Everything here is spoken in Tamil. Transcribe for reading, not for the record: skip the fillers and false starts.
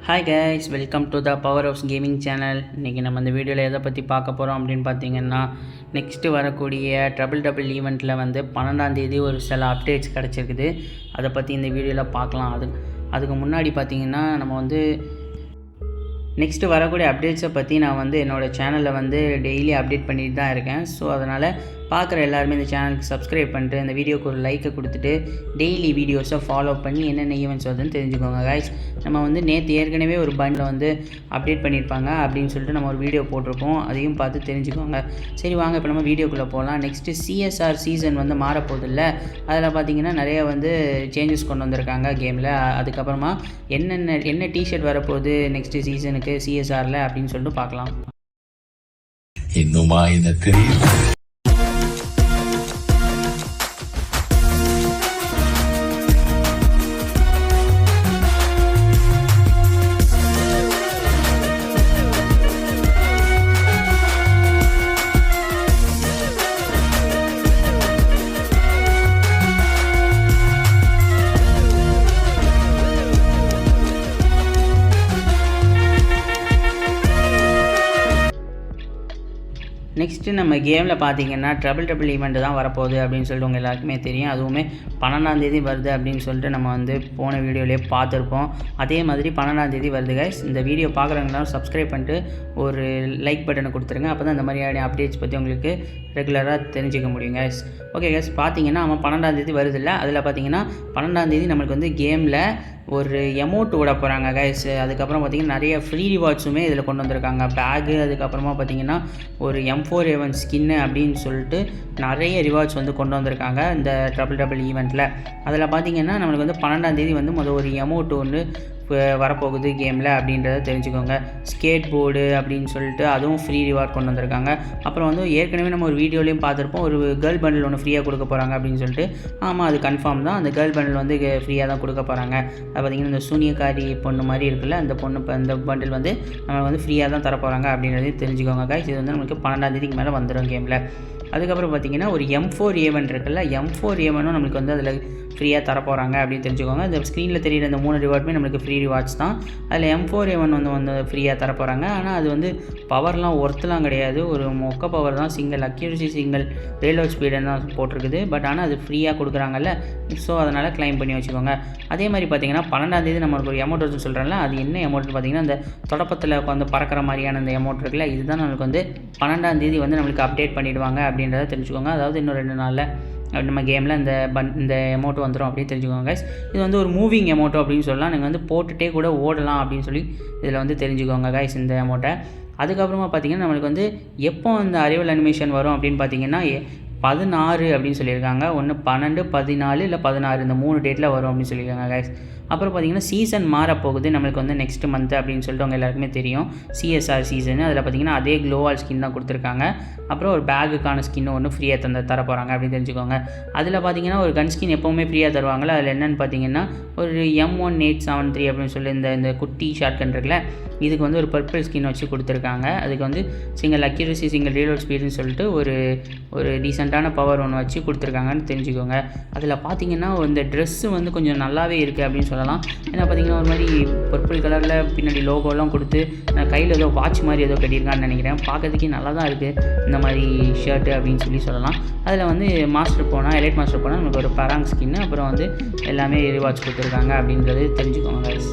Hi guys, welcome to the power of gaming channel. இன்றைக்கி நம்ம இந்த வீடியோவில் எதை பற்றி பார்க்க போகிறோம் அப்படின்னு பார்த்தீங்கன்னா, நெக்ஸ்ட்டு வரக்கூடிய டபுள் ஈவெண்ட்டில் வந்து 12ஆம் தேதி ஒரு சில அப்டேட்ஸ் கிடச்சிருக்குது. அதை பற்றி இந்த வீடியோவில் பார்க்கலாம். அதுக்கு முன்னாடி பார்த்திங்கன்னா நம்ம வந்து நெக்ஸ்ட்டு வரக்கூடிய அப்டேட்ஸை பற்றி நான் வந்து என்னோடய சேனலில் வந்து டெய்லி அப்டேட் பண்ணிட்டு தான் இருக்கேன். ஸோ அதனால் பார்க்குற எல்லாருமே இந்த சேனலுக்கு சப்ஸ்கிரைப் பண்ணிட்டு இந்த வீடியோக்கு ஒரு லைக்கை கொடுத்துட்டு டெய்லி வீடியோஸை ஃபாலோ பண்ணி என்னென்ன ஈவெண்ட்ஸ் வருதுன்னு தெரிஞ்சுக்கோங்க கைஸ். நம்ம வந்து நேற்று ஏற்கனவே ஒரு பண்டில் வந்து அப்டேட் பண்ணியிருப்பாங்க அப்படின்னு சொல்லிட்டு நம்ம ஒரு வீடியோ போட்டிருக்கோம். அதையும் பார்த்து தெரிஞ்சுக்கோங்க. சரி வாங்க இப்போ நம்ம வீடியோக்குள்ளே போகலாம். நெக்ஸ்ட்டு சிஎஸ்ஆர் சீசன் வந்து மாறப்போதில்ல. அதில் பார்த்திங்கன்னா நிறைய வந்து சேஞ்சஸ் கொண்டு வந்திருக்காங்க கேமில். அதுக்கப்புறமா என்ன டிஷர்ட் வரப்போகுது நெக்ஸ்ட்டு சீசனுக்கு சிஎஸ்ஆரில் அப்படின்னு சொல்லிட்டு பார்க்கலாம். இன்னுமா எனக்கு நெக்ஸ்ட்டு நம்ம கேமில் பார்த்திங்கன்னா டபுள் ஈவெண்ட் தான் வரப்போகுது அப்படின்னு சொல்லிட்டு உங்கள் எல்லாருக்குமே தெரியும். அதுவுமே 12ஆம் தேதி வருது அப்படின்னு சொல்லிட்டு நம்ம வந்து போன வீடியோலேயே பார்த்துருப்போம். அதே மாதிரி 12ஆம் தேதி வருது கைஸ். இந்த வீடியோ பார்க்குறவங்களாம் சப்ஸ்கிரைப் பண்ணிட்டு ஒரு லைக் பட்டனை கொடுத்துருங்க. அப்போ தான் இந்த மாதிரியான அப்டேட்ஸ் பற்றி உங்களுக்கு ரெகுலராக தெரிஞ்சிக்க முடியும் கைஸ். ஓகே கைஸ், பார்த்திங்கன்னா அவன் 12ஆம் தேதி வருதில்ல. அதில் பார்த்திங்கன்னா 12ஆம் தேதி நம்மளுக்கு வந்து கேமில் ஒரு எமௌண்ட் விட போகிறாங்க கைஸ். அதுக்கப்புறம் பார்த்திங்கன்னா நிறைய ஃப்ரீ ரிவார்ட்ஸுமே இதில் கொண்டு வந்திருக்காங்க. பேகு, அதுக்கப்புறமா பார்த்திங்கன்னா ஒரு M4A1 ஸ்கின்னு அப்படின்னு சொல்லிட்டு நிறைய ரிவார்ட்ஸ் வந்து கொண்டு வந்திருக்காங்க இந்த டபுள் ஈவெண்ட்டில். அதில் பார்த்திங்கன்னா நம்மளுக்கு வந்து 12ஆம் தேதி வந்து ஒரு எமௌண்ட் ஒன்று வரப்போகுது கேமில் அப்படின்றத தெரிஞ்சுக்கோங்க. ஸ்கேட் போர்டு அப்படின்னு சொல்லிட்டு அதுவும் ஃப்ரீ ரிவார்ட் கொண்டு வந்திருக்காங்க. அப்புறம் வந்து ஏற்கனவே நம்ம ஒரு வீடியோலையும் பார்த்துருப்போம், ஒரு கேர்ள் பண்டில் ஒன்று ஃப்ரீயாக கொடுக்க போகிறாங்க அப்படின்னு சொல்லிட்டு. ஆமாம், அது கன்ஃபார்ம் தான். அந்த கேர்ள் பண்டில் வந்து ஃப்ரீயாக தான் கொடுக்க போகிறாங்க. அது பார்த்திங்கன்னா இந்த சூனியக்காரி பொண்ணு மாதிரி இருக்குல்ல, அந்த இந்த பண்டில் வந்து நம்ம வந்து ஃப்ரீயாக தான் தரப்போகிறாங்க அப்படின்றதையும் தெரிஞ்சுக்கோங்க கைஸ். இது வந்து நம்மளுக்கு 12ஆம் தேதிக்கு மேலே வந்துடும் கேமில். அதுக்கப்புறம் பார்த்திங்கன்னா ஒரு M4A1 இருக்குல்ல, M4A1 நம்மளுக்கு வந்து அதில் ஃப்ரீயாக தரப்போகிறாங்க அப்படின்னு தெரிஞ்சுக்கோங்க. இந்த ஸ்க்ரீனில் தெரியுற இந்த 3 ரிவார்டுமே நம்மளுக்கு ஃப்ரீ ரிவார்ட்ஸ் தான். அதில் M4A1 வந்து ஃப்ரீயாக தரப்போகிறாங்க. ஆனால் அது வந்து பவர்லாம் ஒர்த்துலாம் கிடையாது. ஒரு மொக்க பவர் தான். சிங்கிள் அக்யூரசி, சிங்கிள் ரீலோட் ஸ்பீடுன்னு தான் போட்டிருக்குது. பட் ஆனால் அது ஃப்ரீயாக கொடுக்குறாங்கல்ல, ஸோ அதனால் கிளைம் பண்ணி வச்சுக்கோங்க. அதே மாதிரி பார்த்திங்கன்னா 12ஆம் தேதி நம்மளுக்கு ஒரு எமௌண்ட் வருதுன்னு சொல்கிறேன்ல, அது என்ன எமௌண்ட்னு பார்த்திங்கன்னா இந்த தொடப்பத்தில் உட்காந்து பறக்கிற மாதிரியான இந்த எமௌண்ட் இருக்குல்ல, இதுதான் நம்மளுக்கு வந்து 12ஆம் தேதி வந்து நம்மளுக்கு அப்டேட் பண்ணிவிடுவாங்க அப்படின்றத தெரிஞ்சுக்கோங்க. அதாவது இன்னும் 2 நாளில் நம்ம கேமில் இந்த எமௌண்ட் வந்துடும் அப்படின்னு தெரிஞ்சுக்கோங்க கைஸ். இது வந்து ஒரு மூவிங் எமௌண்ட்டோ அப்படின்னு சொல்லலாம். நீங்கள் வந்து போட்டுகிட்டே கூட ஓடலாம் அப்படின்னு சொல்லி இதில் வந்து தெரிஞ்சுக்கோங்க கைஸ் இந்த அமௌண்ட்டை. அதுக்கப்புறமா பார்த்திங்கன்னா நம்மளுக்கு வந்து எப்போ இந்த அரைவல் அனிமேஷன் வரும் அப்படின்னு பார்த்திங்கன்னா 16 அப்படின்னு சொல்லியிருக்காங்க. ஒன்று 12, 14 இல்லை 16 இந்த 3 டேட்டில் வரும் அப்படின்னு சொல்லியிருக்காங்க கைஸ். அப்புறம் பார்த்திங்கன்னா சீசன் மாறப்போகுது நம்மளுக்கு வந்து நெக்ஸ்ட் மந்த் அப்படின்னு சொல்லிட்டு அவங்க எல்லாருக்குமே தெரியும். CSR season. அதில் பார்த்திங்கன்னா அதே க்ளோவால் ஸ்கின் தான் கொடுத்துருக்காங்க. அப்புறம் ஒரு பேகுக்கான ஸ்கின்னு ஒன்று ஃப்ரீயாக தர போகிறாங்க அப்படின்னு தெரிஞ்சுக்கோங்க. அதில் பார்த்திங்கன்னா ஒரு கன் ஸ்கின் எப்போவுமே ஃப்ரீயாக தருவாங்களே, அதில் என்னென்னு பார்த்திங்கன்னா ஒரு M1873 அப்படின்னு சொல்லி இந்த குட்டி ஷார்ட் கன் இருக்குல்ல, இதுக்கு வந்து ஒரு பர்பிள் ஸ்கின் வச்சு கொடுத்துருக்காங்க. அதுக்கு வந்து சிங்கிள் அக்யூரசி, சிங்கிள் ரீலோட் ஸ்பீடுன்னு சொல்லிட்டு ஒரு டீசெண்டான பவர் ஒன்று வச்சு கொடுத்துருக்காங்கன்னு தெரிஞ்சுக்கோங்க. அதில் பார்த்திங்கன்னா இந்த ட்ரெஸ்ஸு வந்து கொஞ்சம் நல்லாவே இருக்குது அப்படின்னு சொல்லலாம். ஏன்னா பார்த்திங்கன்னா ஒரு மாதிரி பர்பிள் கலரில் பின்னாடி லோகோலாம் கொடுத்து கையில் ஏதோ வாட்ச் மாதிரி ஏதோ கட்டியிருக்கான்னு நினைக்கிறேன். பார்க்கறதுக்கே நல்லா தான் இருக்குது இந்த மாதிரி ஷர்ட்டு அப்படின்னு சொல்லலாம். அதில் வந்து எலைட் மாஸ்டர் போனால் நமக்கு ஒரு பராங் ஸ்கின்னு, அப்புறம் வந்து எல்லாமே ரிவார்ட்ஸ் கொடுத்துருக்காங்க அப்படின்றது தெரிஞ்சுக்கோங்க கைஸ்.